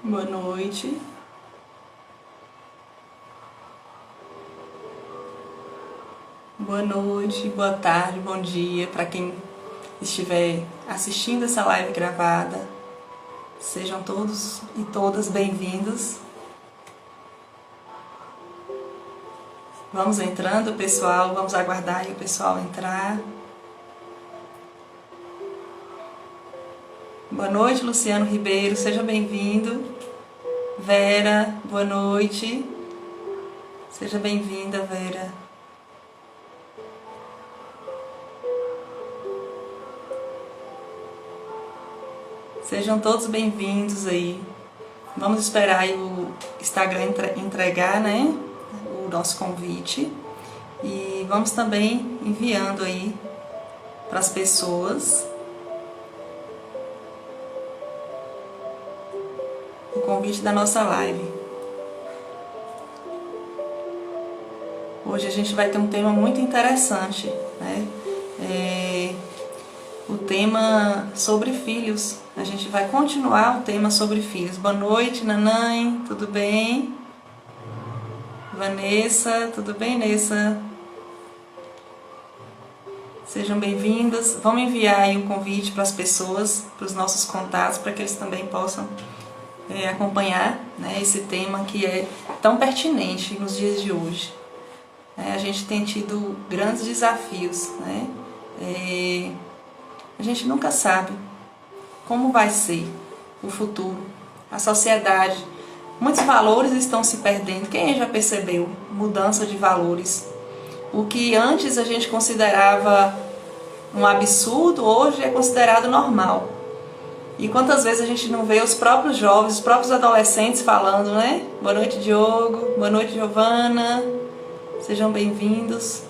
Boa noite. Boa noite, boa tarde, bom dia para quem estiver assistindo essa live gravada. Sejam todos e todas bem-vindos. Vamos entrando, pessoal, vamos aguardar aí o pessoal entrar. Boa noite, Luciano Ribeiro, seja bem-vindo. Vera, boa noite. Seja bem-vinda, Vera. Sejam todos bem-vindos aí. Vamos esperar aí o Instagram entregar, né, o nosso convite. E vamos também enviando aí para as pessoas o convite da nossa live. Hoje a gente vai ter um tema muito interessante, né? O tema sobre filhos. A gente vai continuar o tema sobre filhos. Boa noite, Nanãe, tudo bem? Vanessa, tudo bem, Nessa? Sejam bem-vindas. Vamos enviar aí um convite para as pessoas, para os nossos contatos, para que eles também possam acompanhar, né, esse tema que é tão pertinente nos dias de hoje. A gente tem tido grandes desafios, né? A gente nunca sabe como vai ser o futuro, a sociedade. Muitos valores estão se perdendo. Quem já percebeu? Mudança de valores. O que antes a gente considerava um absurdo, hoje é considerado normal. E quantas vezes a gente não vê os próprios jovens, os próprios adolescentes falando, né? Boa noite, Diogo. Boa noite, Giovana. Sejam bem-vindos.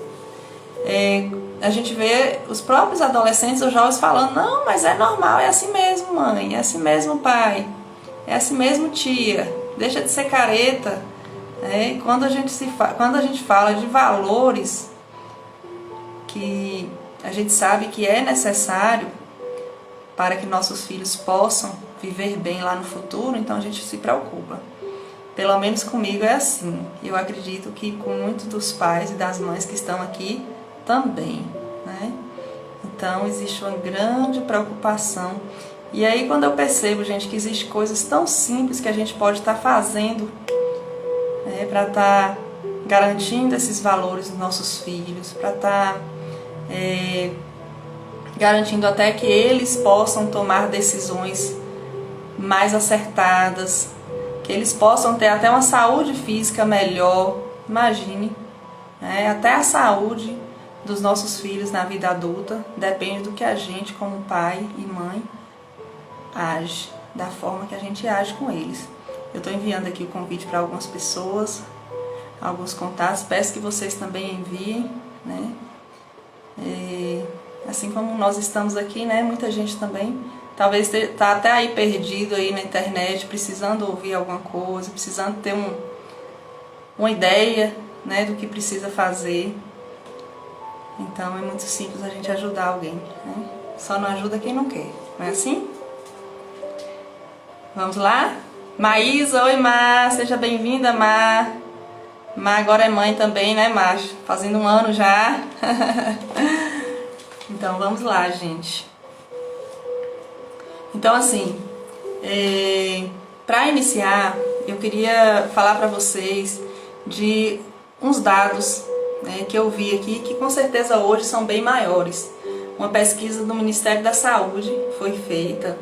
A gente vê os próprios adolescentes, os jovens falando, não, mas é normal, é assim mesmo, mãe, é assim mesmo, pai, é assim mesmo, tia, deixa de ser careta. Quando a gente fala de valores que a gente sabe que é necessário para que nossos filhos possam viver bem lá no futuro, então a gente se preocupa. Pelo menos comigo é assim. Eu acredito que com muitos dos pais e das mães que estão aqui também, né? Então existe uma grande preocupação. E aí quando eu percebo, gente, que existem coisas tão simples que a gente pode estar fazendo para estar garantindo esses valores dos nossos filhos, para estar garantindo até que eles possam tomar decisões mais acertadas, que eles possam ter até uma saúde física melhor. Imagine, até a saúde dos nossos filhos na vida adulta depende do que a gente, como pai e mãe, age, da forma que a gente age com eles. Eu estou enviando aqui o convite para algumas pessoas, alguns contatos, peço que vocês também enviem, né? Assim como nós estamos aqui, né? Muita gente também talvez está até aí perdido aí na internet, precisando ouvir alguma coisa, precisando ter uma ideia, né, do que precisa fazer. Então é muito simples a gente ajudar alguém, né? Só não ajuda quem não quer, não é assim? Vamos lá? Maísa, oi Mar, seja bem-vinda, Mar. Mar agora é mãe também, né, Mar? Fazendo um ano já. Então vamos lá, gente. Então assim, para iniciar, eu queria falar para vocês de uns dados, né, que eu vi aqui, que com certeza hoje são bem maiores. Uma pesquisa do Ministério da Saúde foi feita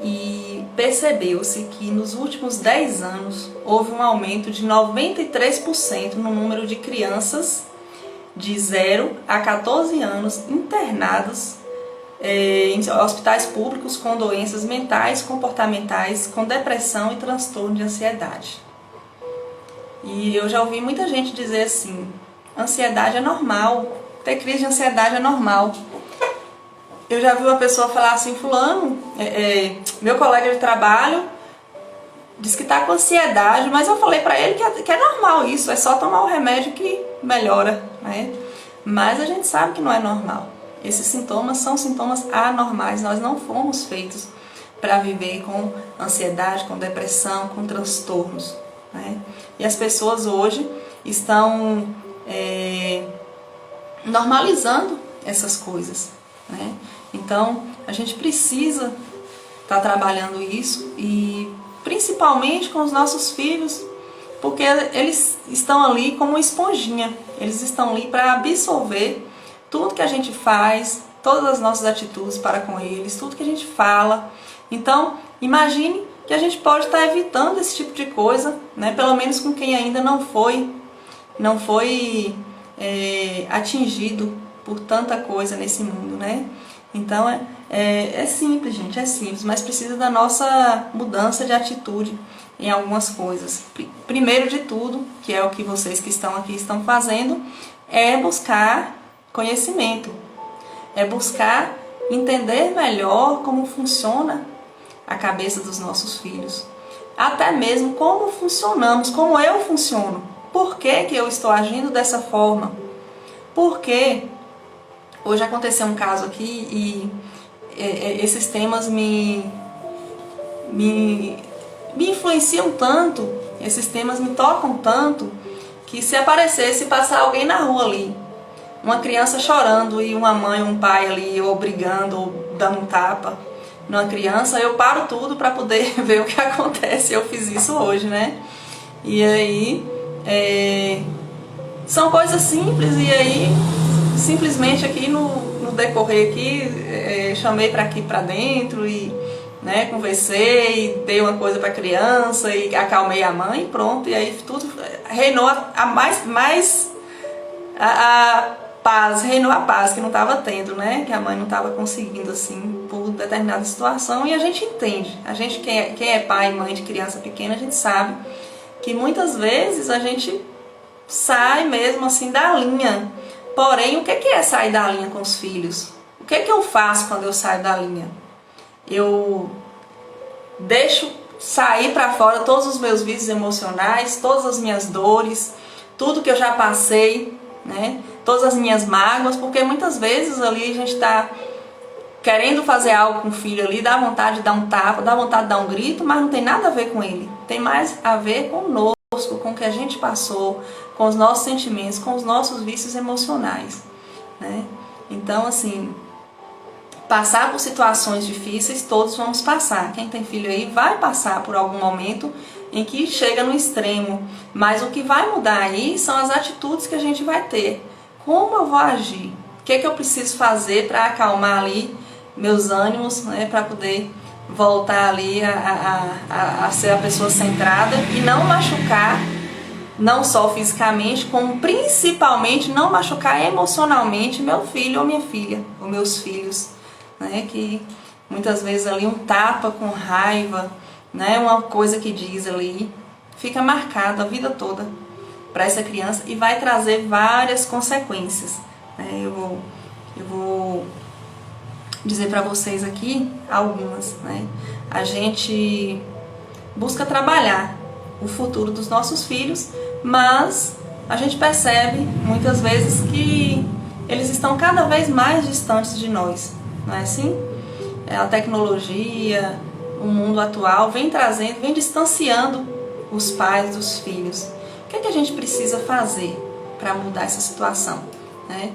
e percebeu-se que nos últimos 10 anos houve um aumento de 93% no número de crianças de 0 a 14 anos internados em hospitais públicos com doenças mentais, comportamentais, com depressão e transtorno de ansiedade. E eu já ouvi muita gente dizer assim, ansiedade é normal, ter crise de ansiedade é normal. Eu já vi uma pessoa falar assim, fulano, meu colega de trabalho, diz que está com ansiedade, mas eu falei para ele que é normal isso, é só tomar o remédio que melhora, né? Mas a gente sabe que não é normal. Esses sintomas são sintomas anormais, nós não fomos feitos para viver com ansiedade, com depressão, com transtornos, né? E as pessoas hoje estão normalizando essas coisas, né? Então a gente precisa estar trabalhando isso, e principalmente com os nossos filhos, porque eles estão ali como uma esponjinha, eles estão ali para absorver tudo que a gente faz, todas as nossas atitudes para com eles, tudo que a gente fala. Então imagine que a gente pode estar evitando esse tipo de coisa, né? Pelo menos com quem ainda não foi atingido por tanta coisa nesse mundo, né? Então é simples, gente, é simples, mas precisa da nossa mudança de atitude em algumas coisas. Primeiro de tudo, que é o que vocês que estão aqui estão fazendo, é buscar conhecimento, é buscar entender melhor como funciona a cabeça dos nossos filhos, até mesmo como funcionamos, como eu funciono, por que que eu estou agindo dessa forma, porque hoje aconteceu um caso aqui e esses temas me influenciam tanto, esses temas me tocam tanto, que se aparecesse passar alguém na rua ali, uma criança chorando e uma mãe ou um pai ali ou brigando ou dando um tapa numa criança, eu paro tudo para poder ver o que acontece. Eu fiz isso hoje, né? E aí são coisas simples, e aí simplesmente aqui no decorrer aqui chamei para aqui para dentro e, né, conversei, dei uma coisa para a criança e acalmei a mãe e pronto. E aí tudo reinou a paz, reinou a paz que não estava tendo, né? Que a mãe não estava conseguindo, assim, por determinada situação. E a gente entende. A gente, quem é pai e mãe de criança pequena, a gente sabe que muitas vezes a gente sai mesmo assim da linha. Porém, o que é sair da linha com os filhos? O que eu faço quando eu saio da linha? Eu deixo sair para fora todos os meus vícios emocionais, todas as minhas dores, tudo que eu já passei, né? Todas as minhas mágoas, porque muitas vezes ali a gente está querendo fazer algo com o filho ali, dá vontade de dar um tapa, dá vontade de dar um grito, mas não tem nada a ver com ele. Tem mais a ver conosco, com o que a gente passou, com os nossos sentimentos, com os nossos vícios emocionais, né? Então, assim, passar por situações difíceis, todos vamos passar. Quem tem filho aí vai passar por algum momento em que chega no extremo. Mas o que vai mudar aí são as atitudes que a gente vai ter. Como eu vou agir? O que eu preciso fazer para acalmar ali meus ânimos, né? Para poder voltar ali a ser a pessoa centrada e não machucar, não só fisicamente, como principalmente não machucar emocionalmente meu filho ou minha filha, ou meus filhos, né? Que muitas vezes ali um tapa com raiva, né? Uma coisa que diz ali, fica marcado a vida toda para essa criança e vai trazer várias consequências, né? Eu vou dizer para vocês aqui algumas, né? A gente busca trabalhar o futuro dos nossos filhos, mas a gente percebe muitas vezes que eles estão cada vez mais distantes de nós, não é assim? A tecnologia, o mundo atual vem trazendo, vem distanciando os pais dos filhos. O que a gente precisa fazer para mudar essa situação, né?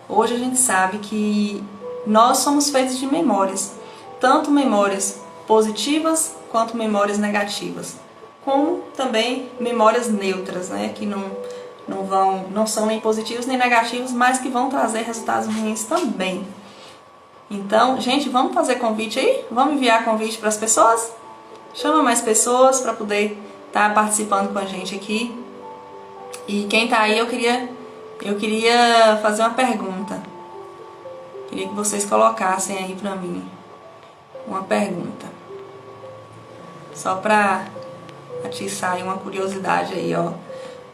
Hoje a gente sabe que nós somos feitos de memórias, tanto memórias positivas quanto memórias negativas, como também memórias neutras, né? Que não são nem positivos nem negativos, mas que vão trazer resultados ruins também. Então, gente, vamos fazer convite aí? Vamos enviar convite para as pessoas? Chama mais pessoas para poder estar participando com a gente aqui. E quem está aí, eu queria fazer uma pergunta. Queria que vocês colocassem aí para mim uma pergunta. Só para atiçar aí uma curiosidade aí, ó.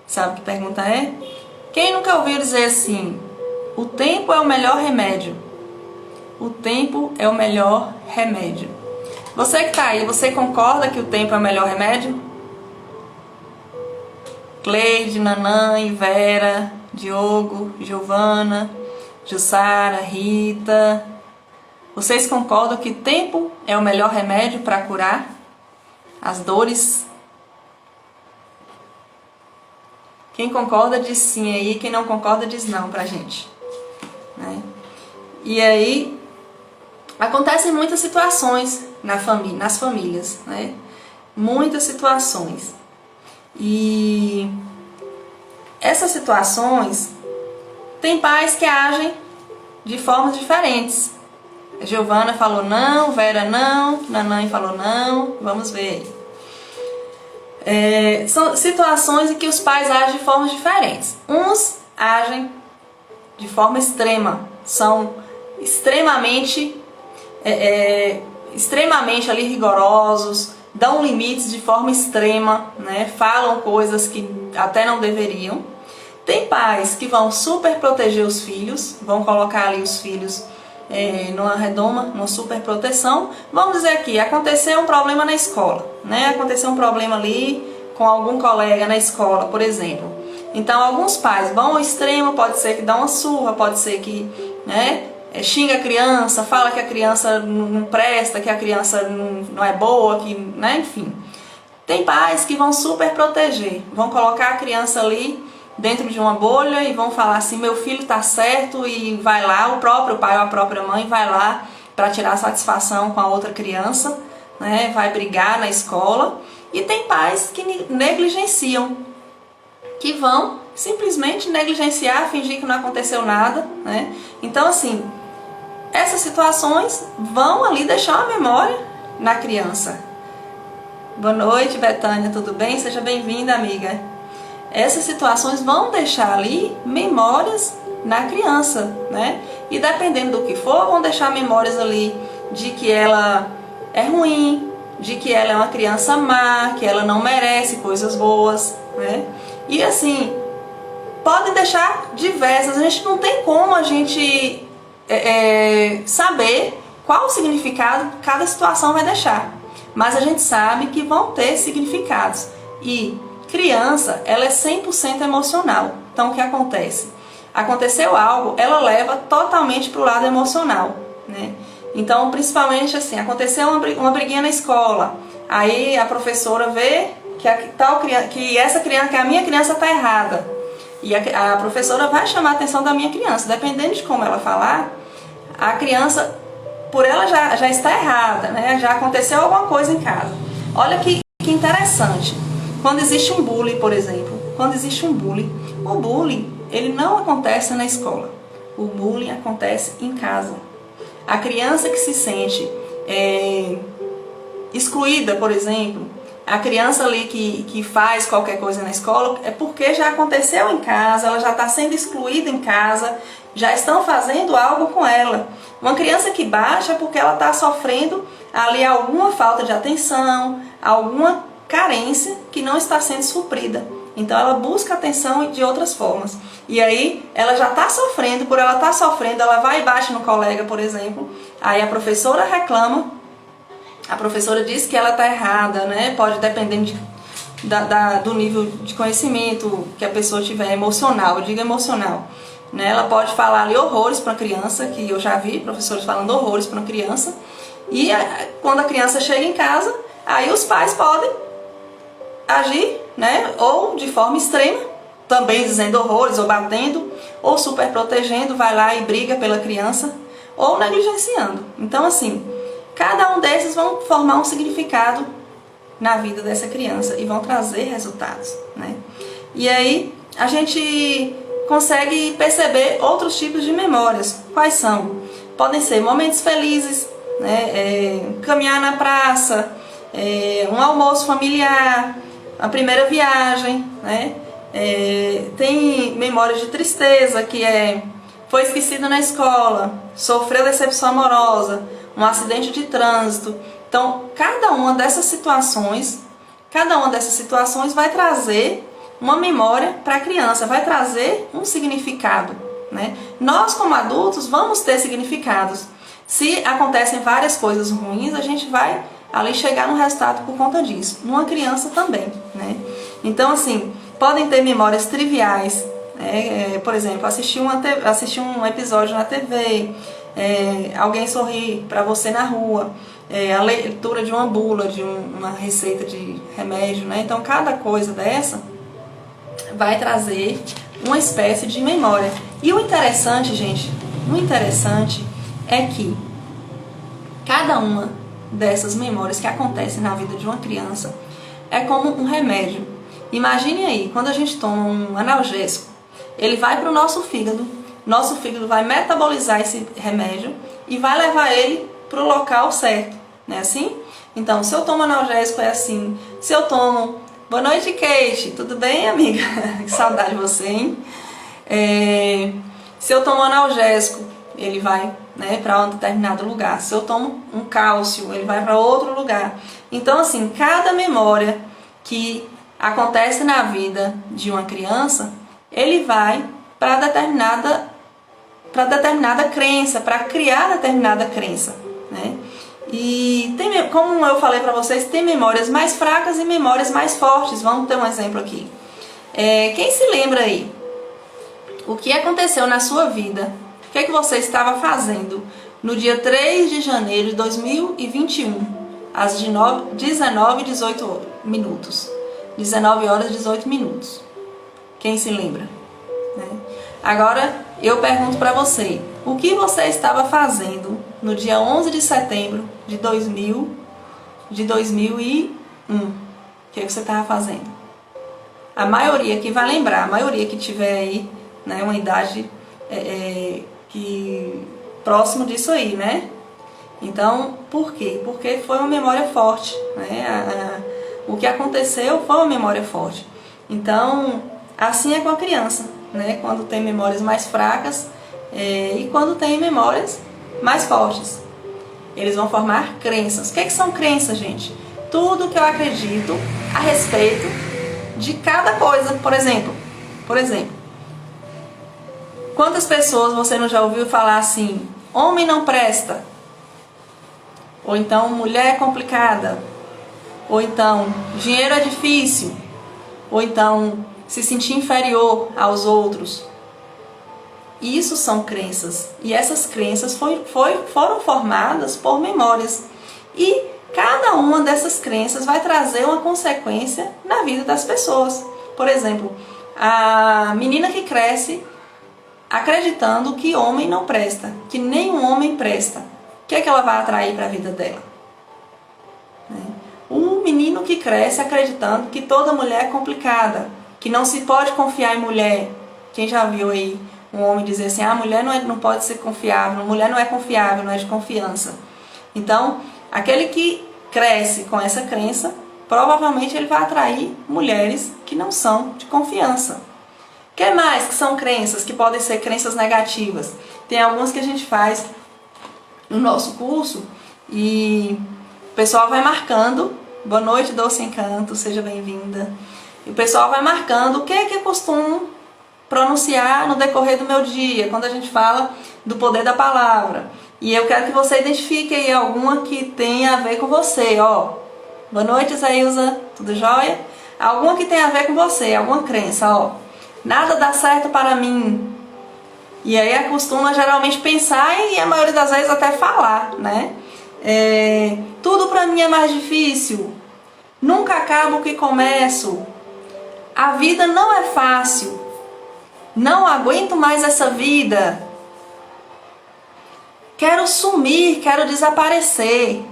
Sabe que pergunta é? Quem nunca ouviu dizer assim: o tempo é o melhor remédio? O tempo é o melhor remédio. Você que tá aí, você concorda que o tempo é o melhor remédio? Cleide, Nanã, Vera, Diogo, Giovana, Jussara, Rita, Vocês concordam que tempo é o melhor remédio para curar as dores? Quem concorda diz sim aí, quem não concorda diz não pra gente, né? E aí acontecem muitas situações nas famílias, né? Muitas situações. E essas situações tem pais que agem de formas diferentes. A Giovana falou não, Vera não, Nanãe falou não, vamos ver aí. São situações em que os pais agem de formas diferentes. Uns agem de forma extrema, são extremamente ali rigorosos, dão limites de forma extrema, né? Falam coisas que até não deveriam. Tem pais que vão super proteger os filhos, vão colocar ali os filhos numa redoma, numa super proteção. Vamos dizer aqui, aconteceu um problema na escola, né? Aconteceu um problema ali com algum colega na escola, por exemplo. Então alguns pais vão ao extremo, pode ser que dá uma surra, pode ser que, né, xinga a criança, fala que a criança não presta, que a criança não é boa, que, né, enfim. Tem pais que vão super proteger, vão colocar a criança ali dentro de uma bolha e vão falar assim, meu filho tá certo, e vai lá, o próprio pai ou a própria mãe vai lá para tirar satisfação com a outra criança, né, vai brigar na escola. E tem pais que negligenciam, que vão simplesmente negligenciar, fingir que não aconteceu nada, né? Então assim, essas situações vão ali deixar uma memória na criança. Boa noite, Betânia, tudo bem? Seja bem-vinda, amiga. Essas situações vão deixar ali memórias na criança, né? E dependendo do que for, vão deixar memórias ali de que ela é ruim, de que ela é uma criança má, que ela não merece coisas boas, né? E assim, podem deixar diversas. A gente não tem como a gente saber qual o significado cada situação vai deixar, mas a gente sabe que vão ter significados. E criança, ela é 100% emocional. Então o que acontece? Aconteceu algo, ela leva totalmente para o lado emocional, né? Então, principalmente assim, aconteceu uma briguinha na escola, aí a professora vê que a minha criança está errada, e a professora vai chamar a atenção da minha criança. Dependendo de como ela falar, a criança, por ela já está errada, né? Já aconteceu alguma coisa em casa. Olha que interessante. Quando existe um bullying, por exemplo, o bullying, ele não acontece na escola. O bullying acontece em casa. A criança que se sente excluída, por exemplo, a criança ali que faz qualquer coisa na escola, é porque já aconteceu em casa, ela já está sendo excluída em casa, já estão fazendo algo com ela. Uma criança que baixa é porque ela está sofrendo ali alguma falta de atenção, alguma carência que não está sendo suprida. Então ela busca atenção de outras formas. E aí ela já está sofrendo, por ela estar sofrendo, ela vai e bate no colega, por exemplo. Aí a professora reclama, a professora diz que ela está errada, né? Pode depender do nível de conhecimento que a pessoa tiver, emocional, eu digo emocional. Né? Ela pode falar ali horrores para a criança, que eu já vi professores falando horrores para a criança. E quando a criança chega em casa, aí os pais podem agir, né? Ou de forma extrema, também dizendo horrores, ou batendo, ou super protegendo, vai lá e briga pela criança, ou negligenciando. Então assim, cada um desses vão formar um significado na vida dessa criança e vão trazer resultados, né? E aí a gente consegue perceber outros tipos de memórias. Quais são? Podem ser momentos felizes, né? Caminhar na praça, um almoço familiar, a primeira viagem, né? Tem memórias de tristeza, que foi esquecido na escola, sofreu decepção amorosa, um acidente de trânsito. Então, cada uma dessas situações vai trazer uma memória para a criança, vai trazer um significado, né? Nós, como adultos, vamos ter significados. Se acontecem várias coisas ruins, a gente vai ali chegar no resultado por conta disso. Numa criança também, né? Então, assim, podem ter memórias triviais, Por exemplo, assistir um episódio na TV, alguém sorrir para você na rua, a leitura de uma bula, de uma receita de remédio, né? Então cada coisa dessa vai trazer uma espécie de memória. E o interessante, gente, é que cada uma dessas memórias que acontecem na vida de uma criança é como um remédio. Imagine aí, quando a gente toma um analgésico, ele vai para o nosso fígado vai metabolizar esse remédio e vai levar ele para o local certo, não é assim? Então, se eu tomo analgésico é assim, se eu tomo... Boa noite, Kate, tudo bem, amiga? Que saudade de você, hein? Se eu tomo analgésico, ele vai, né, para um determinado lugar. Se eu tomo um cálcio, ele vai para outro lugar. Então, assim, cada memória que acontece na vida de uma criança, ele vai para determinada crença, para criar determinada crença, né? E como eu falei para vocês, tem memórias mais fracas e memórias mais fortes. Vamos ter um exemplo aqui. Quem se lembra aí? O que aconteceu na sua vida? O que você estava fazendo no dia 3 de janeiro de 2021, às 19h18 minutos? 19 horas e 18 minutos. Quem se lembra? Agora eu pergunto para você, o que você estava fazendo no dia 11 de setembro de 2001? O que você estava fazendo? A maioria que vai lembrar, a maioria que tiver aí, né, uma idade que próximo disso aí, né? Então, por quê? Porque foi uma memória forte, né? O que aconteceu foi uma memória forte. Então, assim é com a criança, né? Quando tem memórias mais fracas e quando tem memórias mais fortes. Eles vão formar crenças. O que são crenças, gente? Tudo que eu acredito a respeito de cada coisa. Por exemplo, quantas pessoas você não já ouviu falar assim, homem não presta? Ou então, mulher é complicada? Ou então, dinheiro é difícil? Ou então, se sentir inferior aos outros? Isso são crenças. E essas crenças foram formadas por memórias. E cada uma dessas crenças vai trazer uma consequência na vida das pessoas. Por exemplo, a menina que cresce acreditando que homem não presta, que nenhum homem presta, o que é que ela vai atrair para a vida dela? Um menino que cresce acreditando que toda mulher é complicada, que não se pode confiar em mulher. Quem já viu aí um homem dizer assim, a mulher não pode ser confiável, a mulher não é confiável, não é de confiança. Então, aquele que cresce com essa crença, provavelmente ele vai atrair mulheres que não são de confiança. O que mais que são crenças, que podem ser crenças negativas? Tem algumas que a gente faz no nosso curso e o pessoal vai marcando, boa noite, doce encanto, seja bem-vinda. E o pessoal vai marcando o que é que eu costumo pronunciar no decorrer do meu dia, quando a gente fala do poder da palavra. E eu quero que você identifique aí alguma que tenha a ver com você, ó. Boa noite, Zailza, tudo jóia? Alguma que tenha a ver com você, alguma crença, ó. Nada dá certo para mim. E aí acostuma geralmente pensar e a maioria das vezes até falar, né? Tudo para mim é mais difícil. Nunca acabo o que começo. A vida não é fácil. Não aguento mais essa vida. Quero sumir, quero desaparecer.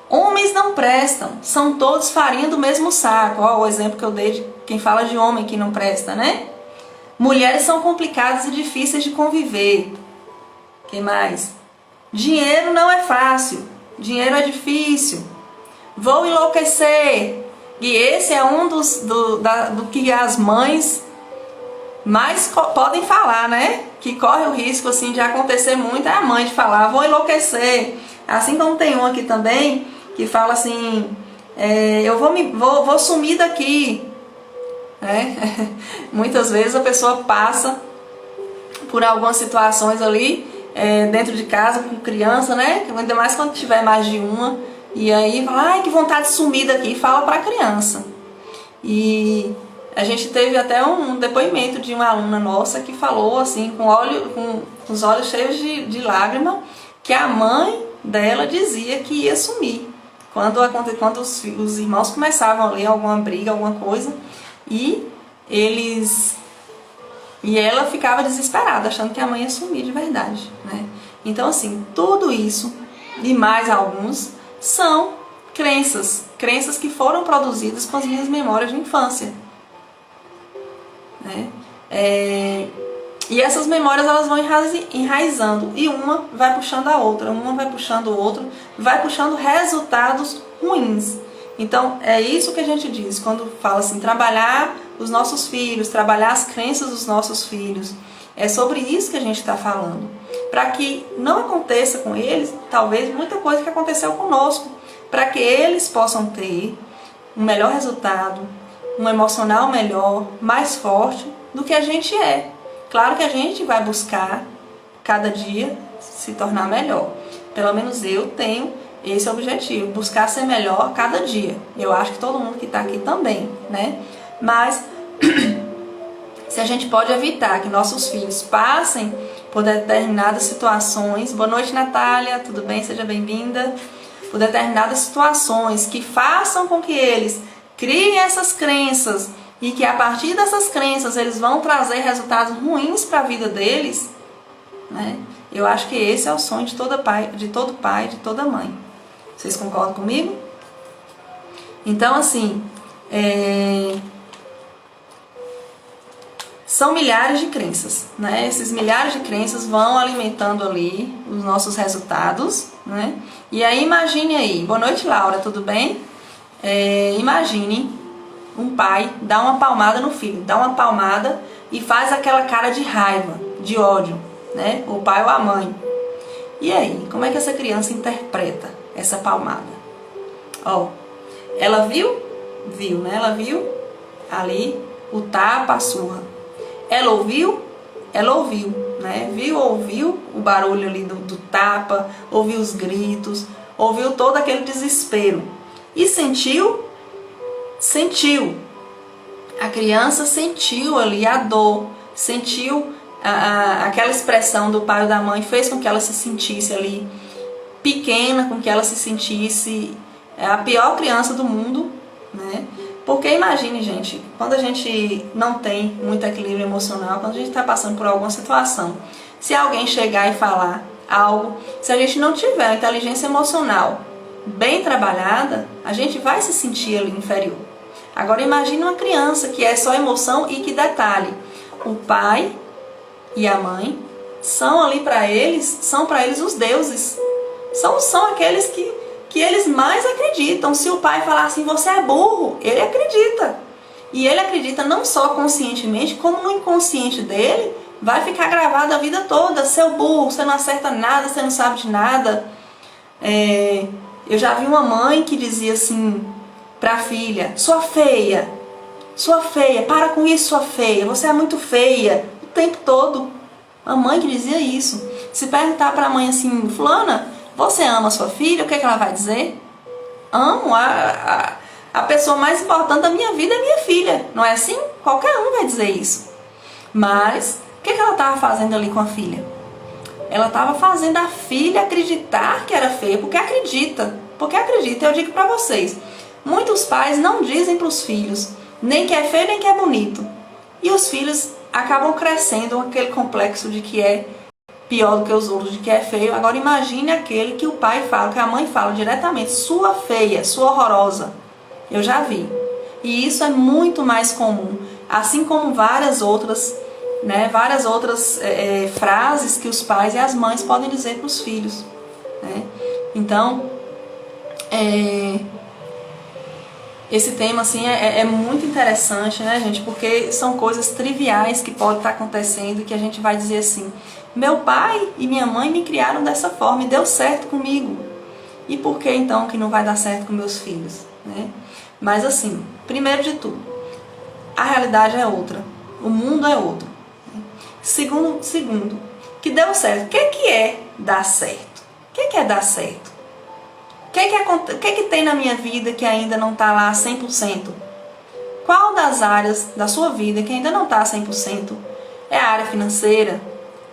Homens não prestam, são todos farinha do mesmo saco. Ó, o exemplo que eu dei de quem fala de homem que não presta, né? Mulheres são complicadas e difíceis de conviver. O que mais? Dinheiro não é fácil, dinheiro é difícil. Vou enlouquecer. E esse é um do que as mães mais podem falar, né? Que corre o risco assim de acontecer muito, é a mãe de falar, vou enlouquecer. Assim como tem um aqui também que fala assim, eu vou sumir daqui, né? Muitas vezes a pessoa passa por algumas situações ali dentro de casa com criança, né? Ainda mais quando tiver mais de uma, e aí fala, ai, que vontade de sumir daqui, fala para a criança. E A gente teve até um depoimento de uma aluna nossa que falou assim, com os olhos cheios de lágrima, que a mãe dela dizia que ia sumir. Quando os irmãos começavam a ler alguma briga, alguma coisa, e ela ficava desesperada, achando que a mãe ia sumir de verdade, né? Então, assim, tudo isso e mais alguns são crenças que foram produzidas com as minhas memórias de infância, né? E essas memórias, elas vão enraizando, e uma vai puxando a outra, uma vai puxando o outro, vai puxando resultados ruins. Então é isso que a gente diz quando fala assim, trabalhar os nossos filhos, trabalhar as crenças dos nossos filhos. É sobre isso que a gente está falando, para que não aconteça com eles talvez muita coisa que aconteceu conosco, para que eles possam ter um melhor resultado, um emocional melhor, mais forte do que a gente é. Claro que a gente vai buscar cada dia se tornar melhor. Pelo menos eu tenho esse objetivo, buscar ser melhor cada dia. Eu acho que todo mundo que está aqui também, né? Mas se a gente pode evitar que nossos filhos passem por determinadas situações... Boa noite, Natália, tudo bem? Seja bem-vinda. Por determinadas situações que façam com que eles criem essas crenças e que a partir dessas crenças eles vão trazer resultados ruins para a vida deles, né? Eu acho que esse é o sonho de todo pai, de toda mãe. Vocês concordam comigo? Então, assim, são milhares de crenças, né? Esses milhares de crenças vão alimentando ali os nossos resultados, né? E aí imagine aí, boa noite, Laura, tudo bem? Imagine um pai dá uma palmada no filho, dá uma palmada e faz aquela cara de raiva, de ódio, né? O pai ou a mãe. E aí, como é que essa criança interpreta essa palmada? Ó, ela viu, né? Ela viu ali o tapa, a surra. Ela ouviu, né? Ouviu o barulho ali do tapa, ouviu os gritos, ouviu todo aquele desespero. E sentiu. A criança sentiu ali a dor, sentiu aquela expressão do pai ou da mãe, fez com que ela se sentisse ali pequena, com que ela se sentisse a pior criança do mundo, né? Porque imagine, gente, quando a gente não tem muito equilíbrio emocional, quando a gente está passando por alguma situação, se alguém chegar e falar algo, se a gente não tiver a inteligência emocional bem trabalhada, a gente vai se sentir ali inferior. Agora imagine uma criança que é só emoção e que, detalhe, o pai e a mãe são ali para eles os deuses. São aqueles que eles mais acreditam. Se o pai falar assim, você é burro, ele acredita. E ele acredita não só conscientemente, como no inconsciente dele vai ficar gravado a vida toda. Seu burro, você não acerta nada, você não sabe de nada. Eu já vi uma mãe que dizia assim para a filha, sua feia, para com isso, sua feia, você é muito feia, o tempo todo. A mãe que dizia isso. Se perguntar para a mãe assim, fulana, você ama sua filha? O que ela vai dizer? Amo, a pessoa mais importante da minha vida é minha filha, não é assim? Qualquer um vai dizer isso. Mas, o que ela estava fazendo ali com a filha? Ela estava fazendo a filha acreditar que era feia, porque acredita, eu digo para vocês, muitos pais não dizem para os filhos nem que é feio nem que é bonito. E os filhos acabam crescendo com aquele complexo de que é pior do que os outros, de que é feio. Agora imagine aquele que o pai fala, que a mãe fala diretamente, sua feia, sua horrorosa. Eu já vi. E isso é muito mais comum. Assim como várias outras frases que os pais e as mães podem dizer para os filhos, né? Então, esse tema assim é muito interessante, né, gente? Porque são coisas triviais que podem estar acontecendo e que a gente vai dizer assim, meu pai e minha mãe me criaram dessa forma e deu certo comigo. E por que então que não vai dar certo com meus filhos, né? Mas assim, primeiro de tudo, a realidade é outra, o mundo é outro. Segundo, que deu certo. O que é dar certo? O que é dar certo? O que tem na minha vida que ainda não está lá 100%? Qual das áreas da sua vida que ainda não está 100%? É a área financeira?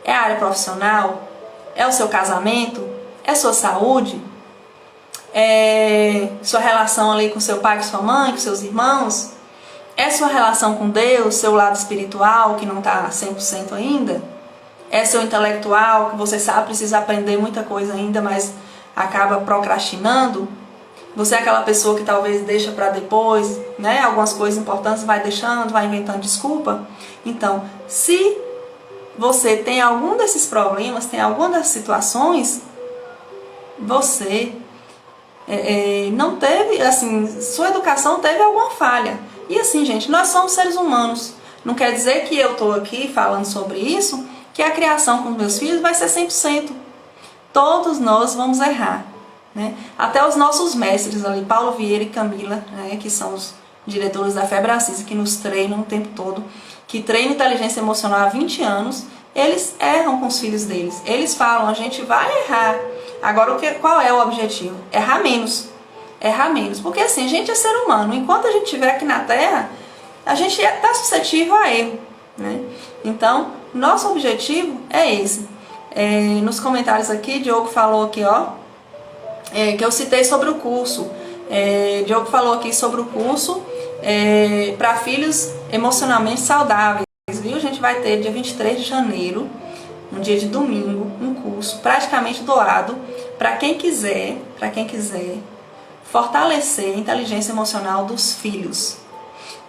É a área profissional? É o seu casamento? É sua saúde? É sua relação ali com seu pai, com sua mãe, com seus irmãos? É sua relação com Deus, seu lado espiritual que não está 100% ainda? É seu intelectual, que você sabe, precisa aprender muita coisa ainda, mas acaba procrastinando? Você é aquela pessoa que talvez deixa para depois, né? Algumas coisas importantes vai deixando, vai inventando desculpa. Então, se você tem algum desses problemas, tem alguma dessas situações, você não teve, assim, sua educação teve alguma falha. E assim, gente, nós somos seres humanos. Não quer dizer que eu estou aqui falando sobre isso, que a criação com os meus filhos vai ser 100%. Todos nós vamos errar. Né? Até os nossos mestres ali, Paulo Vieira e Camila, né, que são os diretores da Febracis, que nos treinam o tempo todo, que treinam inteligência emocional há 20 anos, eles erram com os filhos deles. Eles falam, a gente vai errar. Agora, qual é o objetivo? Errar menos. Errar menos. Porque assim, a gente é ser humano. Enquanto a gente estiver aqui na Terra, a gente está suscetível a erro. Né? Então, nosso objetivo é esse. Nos comentários aqui, Diogo falou aqui, ó, que eu citei sobre o curso. Diogo falou aqui sobre o curso para filhos emocionalmente saudáveis. Viu? A gente vai ter dia 23 de janeiro, um dia de domingo, um curso praticamente doado para quem quiser fortalecer a inteligência emocional dos filhos.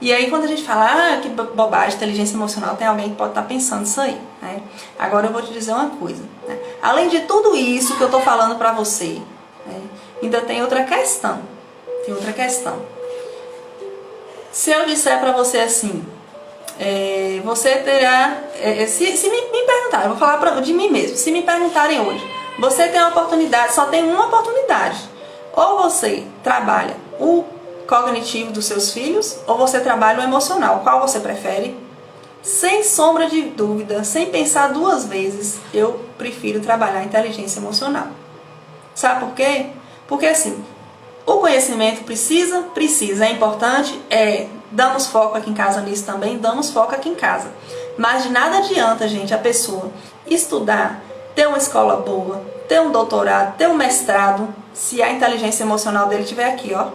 E aí quando a gente fala, que bobagem, inteligência emocional, tem alguém que pode estar pensando isso aí. Né? Agora eu vou te dizer uma coisa. Né? Além de tudo isso que eu estou falando para você, ainda tem outra questão. Se eu disser para você assim, você terá... se me perguntarem, eu vou falar de mim mesmo. Se me perguntarem hoje, você tem uma oportunidade, só tem uma oportunidade. Ou você trabalha o cognitivo dos seus filhos, ou você trabalha o emocional. Qual você prefere? Sem sombra de dúvida, sem pensar duas vezes, eu prefiro trabalhar a inteligência emocional. Sabe por quê? Porque assim, o conhecimento precisa, é importante, damos foco aqui em casa nisso também, damos foco aqui em casa. Mas de nada adianta, gente, a pessoa estudar, ter uma escola boa, ter um doutorado, ter um mestrado, se a inteligência emocional dele estiver aqui, ó.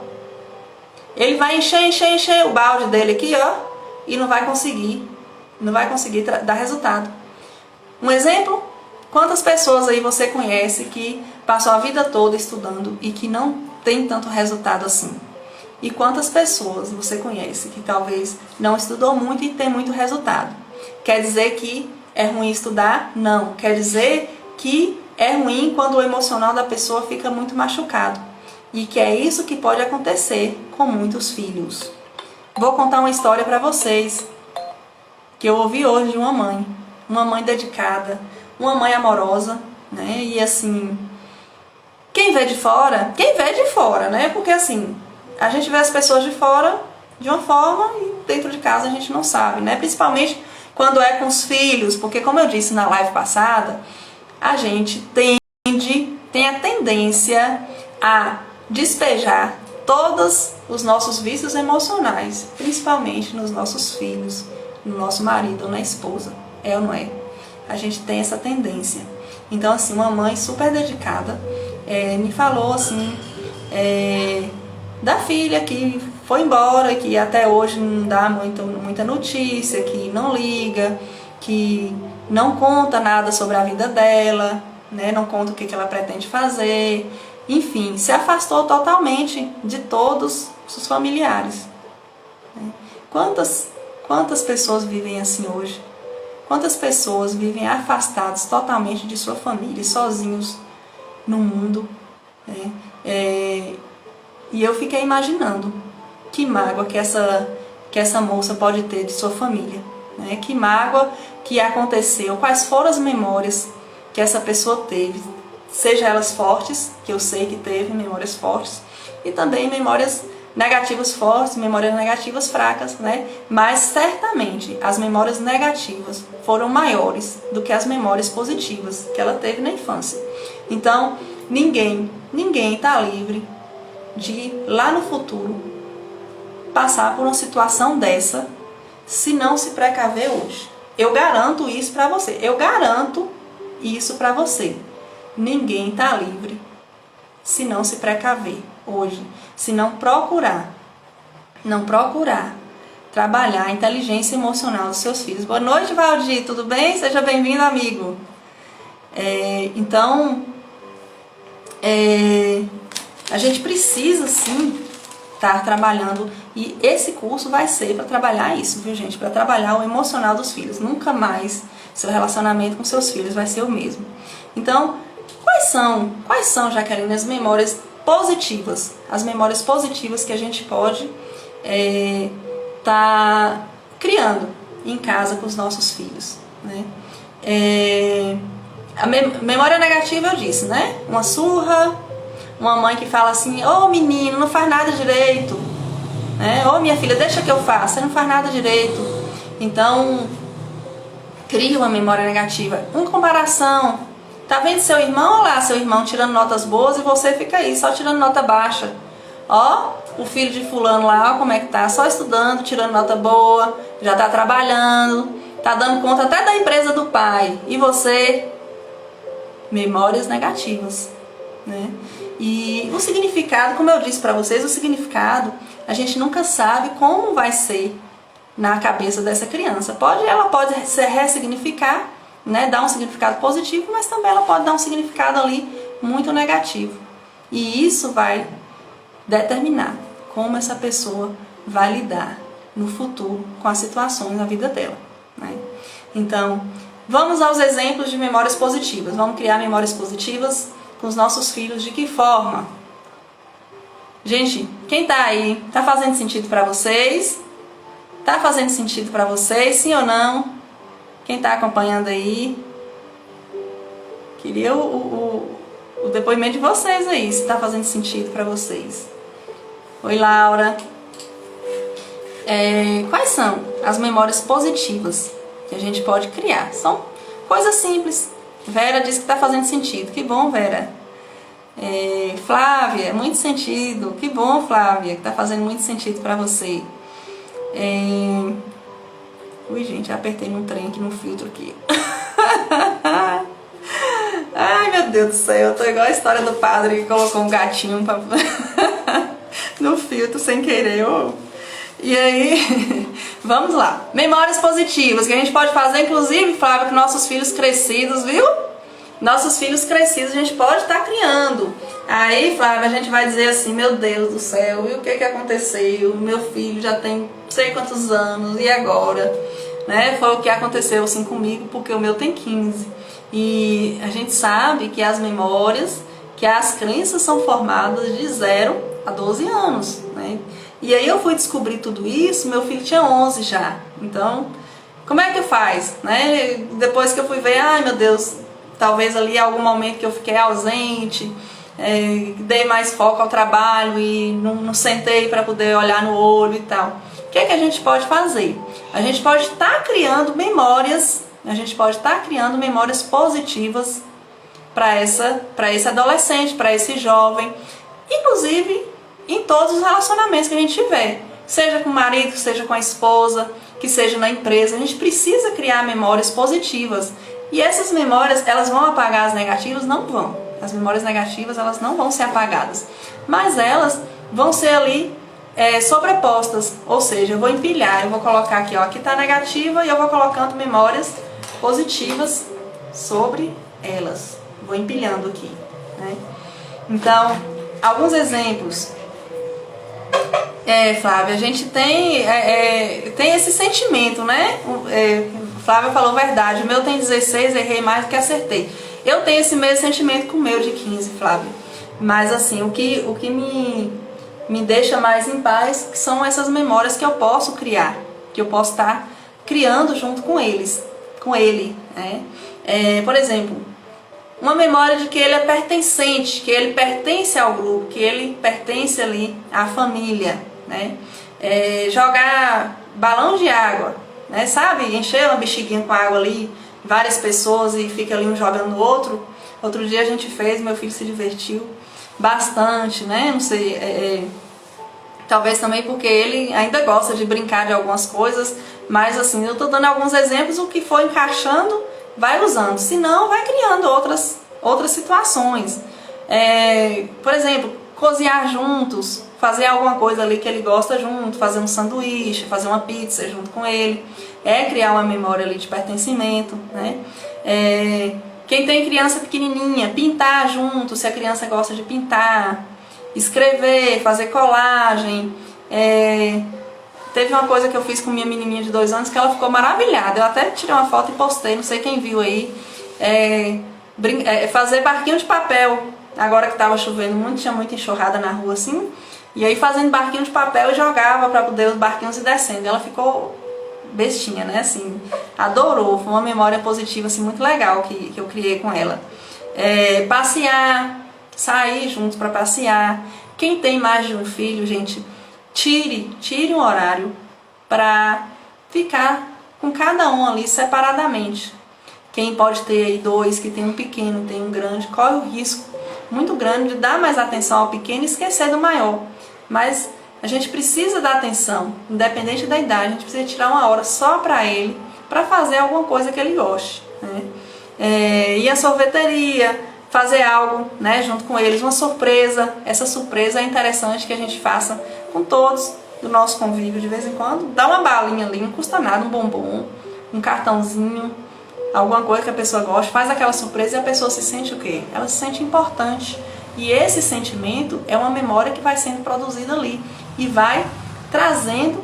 Ele vai encher o balde dele aqui, ó, e não vai conseguir dar resultado. Um exemplo? Quantas pessoas aí você conhece que passou a vida toda estudando e que não tem tanto resultado assim? E quantas pessoas você conhece que talvez não estudou muito e tem muito resultado? Quer dizer que é ruim estudar? Não. Quer dizer que é ruim quando o emocional da pessoa fica muito machucado. E que é isso que pode acontecer com muitos filhos. Vou contar uma história para vocês que eu ouvi hoje de uma mãe dedicada, uma mãe amorosa, né? E assim, quem vê de fora, né? Porque assim, a gente vê as pessoas de fora de uma forma e dentro de casa a gente não sabe, né? Principalmente quando é com os filhos, porque como eu disse na live passada, a gente tem a tendência a despejar todos os nossos vícios emocionais, principalmente nos nossos filhos, no nosso marido ou na esposa. É ou não é? A gente tem essa tendência. Então, assim, uma mãe super dedicada me falou, assim, da filha que foi embora, que até hoje não dá muita notícia, que não liga, que não conta nada sobre a vida dela, né? Não conta o que ela pretende fazer. Enfim, se afastou totalmente de todos os familiares. Né? Quantas pessoas vivem assim hoje? Quantas pessoas vivem afastadas totalmente de sua família, sozinhos no mundo? Né? E eu fiquei imaginando que mágoa que essa moça pode ter de sua família. Né? Que mágoa que aconteceu, quais foram as memórias que essa pessoa teve, seja elas fortes, que eu sei que teve memórias fortes, e também memórias negativas fortes, memórias negativas fracas, né? Mas certamente as memórias negativas foram maiores do que as memórias positivas que ela teve na infância. Então, ninguém está livre de, lá no futuro, passar por uma situação dessa se não se precaver hoje. Eu garanto isso para você. Eu garanto isso para você. Ninguém está livre se não se precaver hoje, se não procurar trabalhar a inteligência emocional dos seus filhos. Boa noite, Valdir, tudo bem? Seja bem-vindo, amigo. A gente precisa sim estar trabalhando, e esse curso vai ser para trabalhar isso, viu, gente? Para trabalhar o emocional dos filhos. Nunca mais seu relacionamento com seus filhos vai ser o mesmo. Então, quais são, Jaqueline, as memórias positivas? As memórias positivas que a gente pode tá criando em casa com os nossos filhos, né? A memória negativa eu disse, né? Uma surra, uma mãe que fala assim: ô menino, não faz nada direito, né? Ô minha filha, deixa que eu faço, você não faz nada direito. Então, cria uma memória negativa. Em comparação, tá vendo seu irmão? Olha lá, seu irmão tirando notas boas e você fica aí só tirando nota baixa. Ó, o filho de fulano lá, ó como é que tá, só estudando, tirando nota boa, já tá trabalhando, tá dando conta até da empresa do pai. E você? Memórias negativas, né? E o significado, como eu disse para vocês, o significado, a gente nunca sabe como vai ser na cabeça dessa criança. Ela pode se ressignificar, né, dar um significado positivo, mas também ela pode dar um significado ali muito negativo. E isso vai determinar como essa pessoa vai lidar no futuro com as situações na vida dela, né? Então, vamos aos exemplos de memórias positivas. Vamos criar memórias positivas com os nossos filhos. De que forma? Gente, quem tá aí? Tá fazendo sentido para vocês? Tá fazendo sentido para vocês? Sim ou não? Quem tá acompanhando aí? Queria o depoimento de vocês aí, se tá fazendo sentido para vocês. Oi, Laura. Quais são as memórias positivas que a gente pode criar? São coisas simples. Vera diz que está fazendo sentido. Que bom, Vera. Flávia, muito sentido. Que bom, Flávia, que está fazendo muito sentido para você. Ui, gente, apertei num trem aqui no filtro aqui. Ai, meu Deus do céu, eu tô igual a história do padre que colocou um gatinho pra... no filtro sem querer. E aí, vamos lá. Memórias positivas que a gente pode fazer, inclusive, Flávia, com nossos filhos crescidos, viu? Nossos filhos crescidos a gente pode estar criando. Aí, Flávia, a gente vai dizer assim: meu Deus do céu, e o que aconteceu? Meu filho já tem não sei quantos anos, e agora? Né? Foi o que aconteceu assim comigo, porque o meu tem 15. E a gente sabe que as memórias, que as crenças são formadas de 0 a 12 anos, né? E aí eu fui descobrir tudo isso, meu filho tinha 11 já. Então, como é que faz? Né? Depois que eu fui ver, ai meu Deus, talvez ali algum momento que eu fiquei ausente, dei mais foco ao trabalho e não sentei para poder olhar no olho e tal. O que é que a gente pode fazer? A gente pode estar criando memórias, positivas para esse adolescente, para esse jovem, inclusive em todos os relacionamentos que a gente tiver, seja com o marido, seja com a esposa, que seja na empresa. A gente precisa criar memórias positivas. E essas memórias, elas vão apagar as negativas? Não vão. As memórias negativas, elas não vão ser apagadas, mas elas vão ser ali sobrepostas, ou seja, eu vou empilhar, eu vou colocar aqui, ó, aqui está negativa, e eu vou colocando memórias positivas sobre elas, vou empilhando aqui, né? Então, alguns exemplos. Flávia, a gente tem esse sentimento, né? Flávia falou verdade, o meu tem 16, errei mais do que acertei. Eu tenho esse mesmo sentimento com o meu de 15, Flávia. Mas assim, o que me deixa mais em paz são essas memórias que eu posso criar, que eu posso estar criando junto com ele, né? Por exemplo, uma memória de que ele é pertencente, que ele pertence ao grupo, que ele pertence ali à família, né? Jogar balão de água, né? Sabe? Encher uma bexiguinha com água ali, várias pessoas, e fica ali um jogando no outro. Outro dia a gente fez, meu filho se divertiu bastante, né? Não sei, Talvez também porque ele ainda gosta de brincar de algumas coisas, mas assim, eu tô dando alguns exemplos, o que for encaixando, vai usando, senão vai criando outras situações. Por exemplo, cozinhar juntos, fazer alguma coisa ali que ele gosta junto, fazer um sanduíche, fazer uma pizza junto com ele, criar uma memória ali de pertencimento, né? Quem tem criança pequenininha, pintar junto, se a criança gosta de pintar, escrever, fazer colagem. Teve uma coisa que eu fiz com minha menininha de 2 anos que ela ficou maravilhada. Eu até tirei uma foto e postei, não sei quem viu aí. Fazer barquinho de papel. Agora que estava chovendo muito, tinha muita enxurrada na rua assim. E aí fazendo barquinho de papel e jogava para poder os barquinhos ir descendo. Ela ficou bestinha, né? Assim, adorou. Foi uma memória positiva assim, muito legal que eu criei com ela. Passear, sair juntos para passear. Quem tem mais de um filho, gente, tire um horário para ficar com cada um ali separadamente. Quem pode ter aí 2, que tem um pequeno, tem um grande, corre o risco muito grande de dar mais atenção ao pequeno e esquecer do maior. Mas a gente precisa dar atenção, independente da idade, a gente precisa tirar uma hora só para ele, para fazer alguma coisa que ele goste, né? Ir à sorveteria, fazer algo, né, junto com eles, uma surpresa. Essa surpresa é interessante que a gente faça com todos do nosso convívio de vez em quando. Dá uma balinha ali, não custa nada, um bombom, um cartãozinho, alguma coisa que a pessoa gosta, faz aquela surpresa e a pessoa se sente o quê? Ela se sente importante. E esse sentimento é uma memória que vai sendo produzida ali e vai trazendo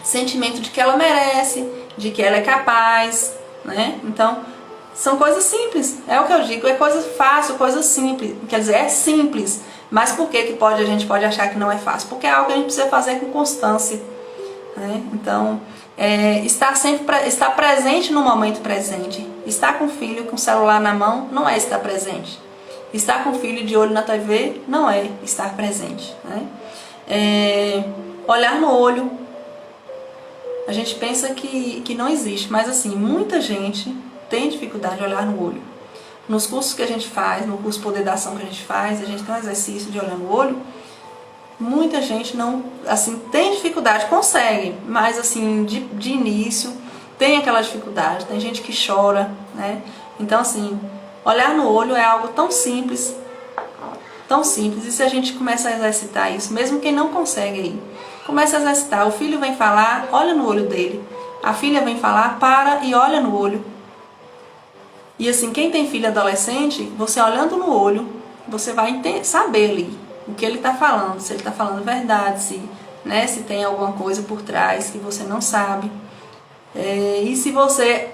sentimento de que ela merece, de que ela é capaz, né? Então, são coisas simples, é o que eu digo, é coisa fácil, coisa simples. Quer dizer, é simples, mas por que a gente pode achar que não é fácil? Porque é algo que a gente precisa fazer com constância, né? Então, estar presente no momento presente. Estar com o filho com o celular na mão não é estar presente. Estar com o filho de olho na TV não é estar presente, né? Olhar no olho. A gente pensa que não existe, mas assim, muita gente tem dificuldade de olhar no olho. Nos cursos que a gente faz, no curso Poder da Ação que a gente faz, a gente tem um exercício de olhar no olho. Muita gente não, assim, tem dificuldade, consegue, mas assim, de início tem aquela dificuldade. Tem gente que chora, né? Então assim, olhar no olho é algo tão simples, e se a gente começa a exercitar isso, mesmo quem não consegue aí, começa a exercitar. O filho vem falar, olha no olho dele. A filha vem falar, para e olha no olho. E assim, quem tem filho adolescente, você olhando no olho, você vai saber ali o que ele está falando, se ele está falando verdade, se tem alguma coisa por trás que você não sabe. E se você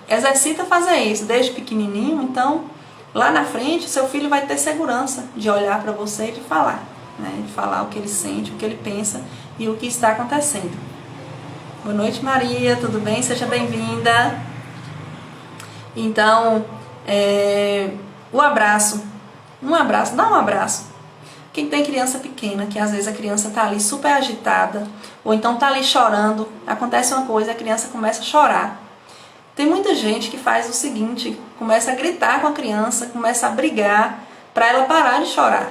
exercita fazer isso desde pequenininho, então lá na frente seu filho vai ter segurança de olhar para você e de falar, né? De falar o que ele sente, o que ele pensa e o que está acontecendo. Boa noite, Maria, tudo bem? Seja bem-vinda. Então, o abraço. Dá um abraço. Quem tem criança pequena, que às vezes a criança está ali super agitada, ou então está ali chorando, acontece uma coisa, a criança começa a chorar. Tem muita gente que faz o seguinte, começa a gritar com a criança, começa a brigar para ela parar de chorar,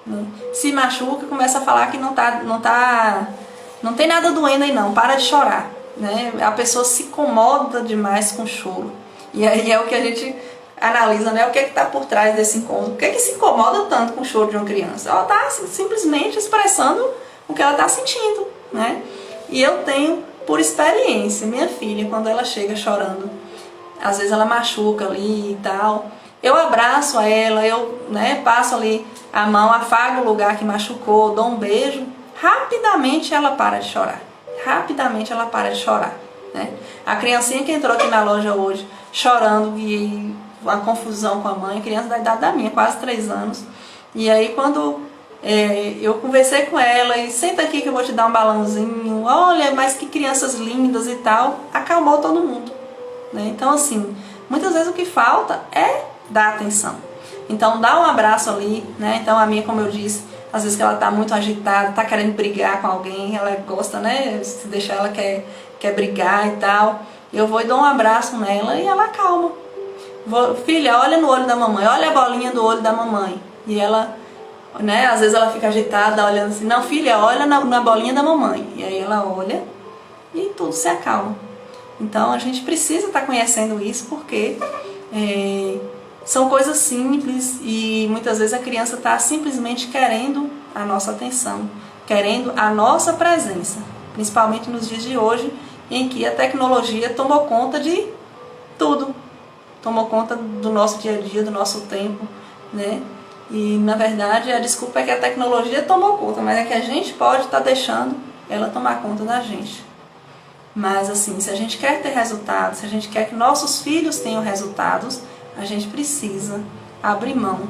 né? Se machuca, começa a falar que não tem nada doendo aí não, para de chorar, né? A pessoa se incomoda demais com o choro. E aí é o que a gente analisa, né? O que está por trás desse incômodo. Por que se incomoda tanto com o choro de uma criança? Ela está simplesmente expressando o que ela está sentindo, né? E eu tenho, por experiência, minha filha, quando ela chega chorando, às vezes ela machuca ali e tal, eu abraço ela, eu passo ali a mão, afago o lugar que machucou, dou um beijo, rapidamente ela para de chorar. Rapidamente ela para de chorar, né? A criancinha que entrou aqui na loja hoje, chorando e uma confusão com a mãe, criança da idade da minha, quase 3 anos. E aí quando eu conversei com ela e senta aqui que eu vou te dar um balãozinho, olha, mas que crianças lindas e tal, acalmou todo mundo, né? Então assim, muitas vezes o que falta é dar atenção. Então dá um abraço ali, né? Então a minha, como eu disse, às vezes que ela tá muito agitada, tá querendo brigar com alguém, ela gosta, né? Se deixar ela quer brigar e tal, eu vou e dou um abraço nela e ela acalma. Filha, olha no olho da mamãe, olha a bolinha do olho da mamãe. E ela né? Às vezes ela fica agitada, olhando assim, não filha, olha na bolinha da mamãe. E aí ela olha e tudo se acalma. Então a gente precisa estar conhecendo isso, porque são coisas simples e muitas vezes a criança está simplesmente querendo a nossa atenção, querendo a nossa presença, principalmente nos dias de hoje, em que a tecnologia tomou conta de tudo, tomou conta do nosso dia a dia, do nosso tempo, né? E na verdade a desculpa é que a tecnologia tomou conta, mas é que a gente pode estar deixando ela tomar conta da gente. Mas assim, se a gente quer ter resultados, se a gente quer que nossos filhos tenham resultados, a gente precisa abrir mão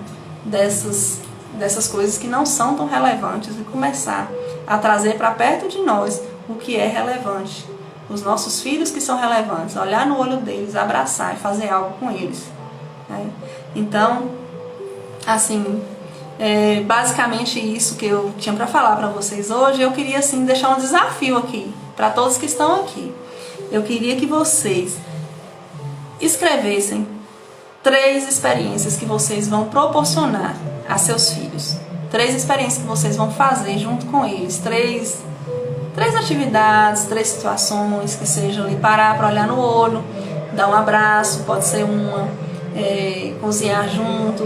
dessas coisas que não são tão relevantes e começar a trazer para perto de nós o que é relevante. Os nossos filhos que são relevantes, olhar no olho deles, abraçar e fazer algo com eles, né? Então, assim, basicamente isso que eu tinha para falar para vocês hoje. Eu queria assim deixar um desafio aqui para todos que estão aqui. Eu queria que vocês escrevessem 3 experiências que vocês vão proporcionar a seus filhos. 3 experiências que vocês vão fazer junto com eles. 3 atividades, 3 situações, que sejam ali parar para olhar no olho, dar um abraço, pode ser uma, cozinhar junto,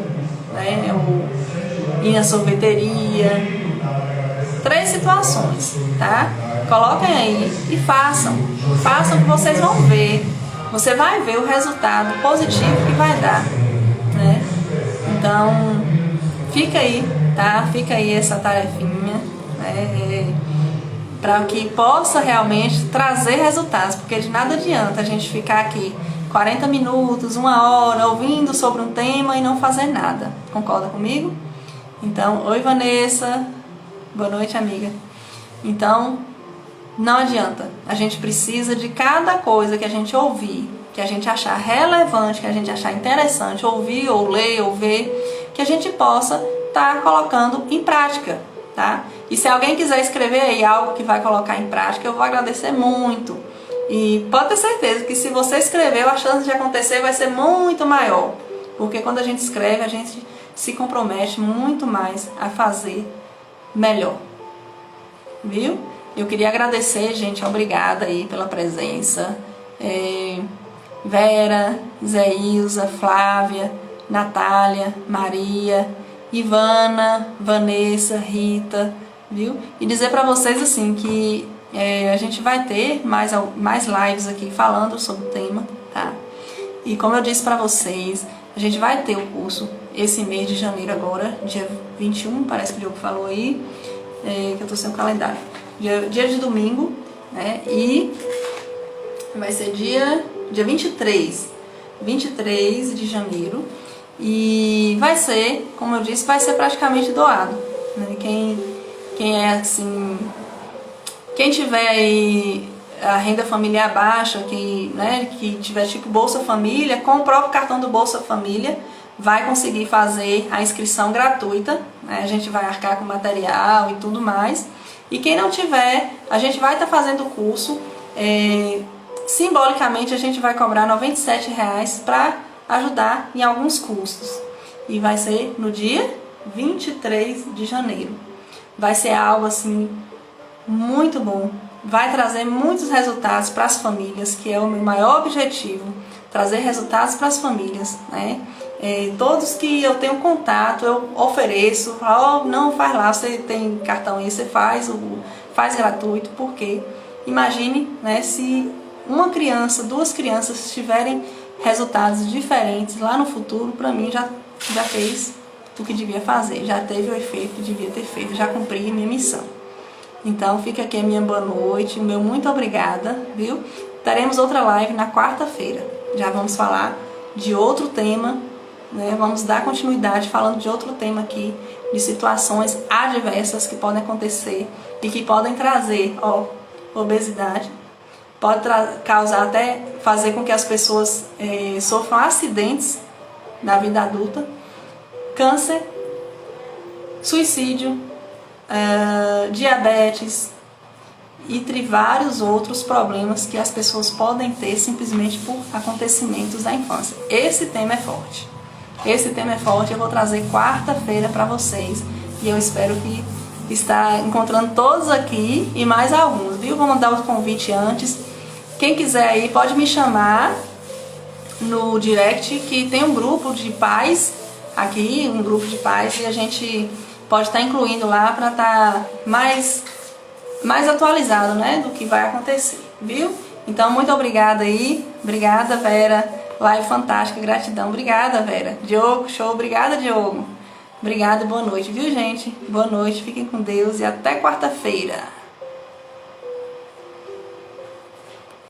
né, ou ir na sorveteria. 3 situações, tá? Coloquem aí e façam que vocês vão ver. Você vai ver o resultado positivo que vai dar, né? Então, fica aí, tá? Fica aí essa tarefinha, né? Para que possa realmente trazer resultados, porque de nada adianta a gente ficar aqui 40 minutos, 1 hora, ouvindo sobre um tema e não fazer nada. Concorda comigo? Então, oi Vanessa, boa noite amiga. Então, não adianta, a gente precisa de cada coisa que a gente ouvir, que a gente achar relevante, que a gente achar interessante, ouvir ou ler ou ver, que a gente possa estar colocando em prática, tá? E se alguém quiser escrever aí algo que vai colocar em prática, eu vou agradecer muito. E pode ter certeza que se você escreveu, a chance de acontecer vai ser muito maior, porque quando a gente escreve, a gente se compromete muito mais a fazer melhor, viu? Eu queria agradecer, gente, obrigada aí pela presença. Vera, Zé Ilza, Flávia, Natália, Maria, Ivana, Vanessa, Rita, viu? E dizer para vocês assim que a gente vai ter mais lives aqui falando sobre o tema, tá? E como eu disse para vocês, a gente vai ter o curso esse mês de janeiro agora, dia 21, parece que o Diogo falou aí, que eu tô sem o calendário. Dia de domingo, né? E vai ser dia 23 de janeiro. E vai ser, como eu disse, vai ser praticamente doado, né? Quem é assim, quem tiver aí a renda familiar baixa, que tiver tipo Bolsa Família, com o próprio cartão do Bolsa Família, vai conseguir fazer a inscrição gratuita, né? A gente vai arcar com material e tudo mais. E quem não tiver, a gente vai estar fazendo o curso, simbolicamente a gente vai cobrar R$ 97,00 para ajudar em alguns custos. E vai ser no dia 23 de janeiro. Vai ser algo assim muito bom. Vai trazer muitos resultados para as famílias, que é o meu maior objetivo, trazer resultados para as famílias, né? Todos que eu tenho contato, eu ofereço, falo, não, faz lá, você tem cartão aí, você faz gratuito, porque imagine, né, se uma criança, 2 crianças tiverem resultados diferentes lá no futuro, para mim já fez o que devia fazer, já teve o efeito que devia ter feito, já cumpri a minha missão. Então fica aqui a minha boa noite, o meu muito obrigada, viu? Teremos outra live na quarta-feira, já vamos falar de outro tema, né? Vamos dar continuidade falando de outro tema aqui, de situações adversas que podem acontecer e que podem trazer obesidade, pode causar até, fazer com que as pessoas sofram acidentes na vida adulta, câncer, suicídio, diabetes, entre vários outros problemas que as pessoas podem ter simplesmente por acontecimentos da infância. Esse tema é forte. Eu vou trazer quarta-feira para vocês E eu espero que está encontrando todos aqui e mais alguns, viu? Vou mandar o convite antes. Quem quiser aí pode me chamar no direct, que tem um grupo de pais aqui, um grupo de pais, e a gente pode estar incluindo lá para estar mais atualizado, né, do que vai acontecer, viu? Então, muito obrigada aí. Obrigada, Vera. Live fantástica, gratidão. Obrigada, Vera. Diogo, show. Obrigada, Diogo. Obrigada, boa noite, viu, gente? Boa noite, fiquem com Deus e até quarta-feira.